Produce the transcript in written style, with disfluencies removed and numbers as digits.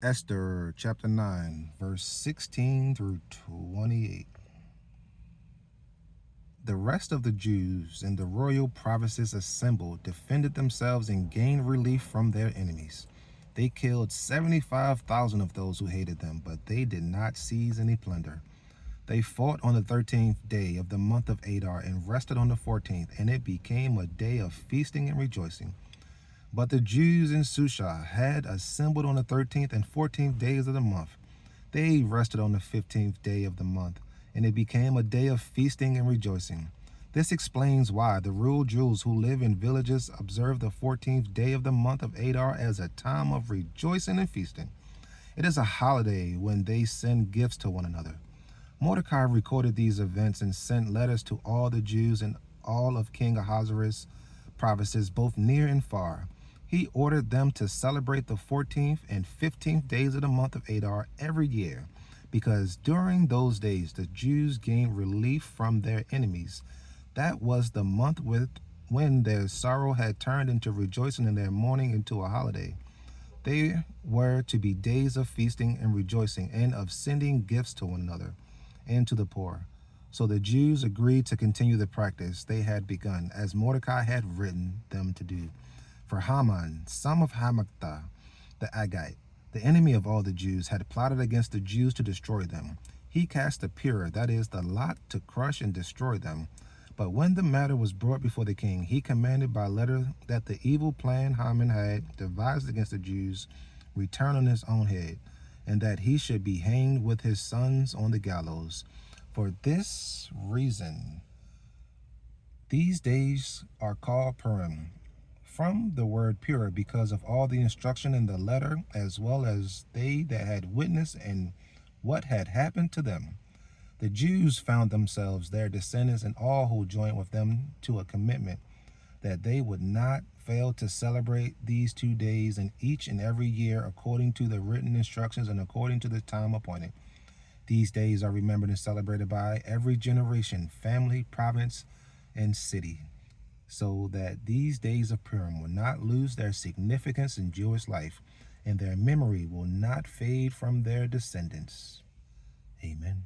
Esther chapter 9, verse 16 through 28. The rest of the Jews in the royal provinces assembled, defended themselves, and gained relief from their enemies. They killed 75,000 of those who hated them, but they did not seize any plunder. They fought on the 13th day of the month of Adar and rested on the 14th, and it became a day of feasting and rejoicing. But the Jews in Susha had assembled on the 13th and 14th days of the month. They rested on the 15th day of the month, and it became a day of feasting and rejoicing. This explains why the rural Jews who live in villages observe the 14th day of the month of Adar as a time of rejoicing and feasting. It is a holiday when they send gifts to one another. Mordecai recorded these events and sent letters to all the Jews in all of King Ahasuerus' provinces, both near and far. He ordered them to celebrate the 14th and 15th days of the month of Adar every year, because during those days the Jews gained relief from their enemies. That was the month when their sorrow had turned into rejoicing and their mourning into a holiday. They were to be days of feasting and rejoicing, and of sending gifts to one another and to the poor. So the Jews agreed to continue the practice they had begun, as Mordecai had written them to do. For Haman, son of Hammedatha the Agagite, the enemy of all the Jews, had plotted against the Jews to destroy them. He cast the pur, that is, the lot, to crush and destroy them. But when the matter was brought before the king, he commanded by letter that the evil plan Haman had devised against the Jews return on his own head, and that he should be hanged with his sons on the gallows. For this reason, these days are called Purim, from the word pure, because of all the instruction in the letter, as well as they that had witnessed and what had happened to them. The Jews found themselves, their descendants, and all who joined with them to a commitment that they would not fail to celebrate these 2 days in each and every year according to the written instructions and according to the time appointed. These days are remembered and celebrated by every generation, family, province, and city, so that these days of Purim will not lose their significance in Jewish life, and their memory will not fade from their descendants. Amen.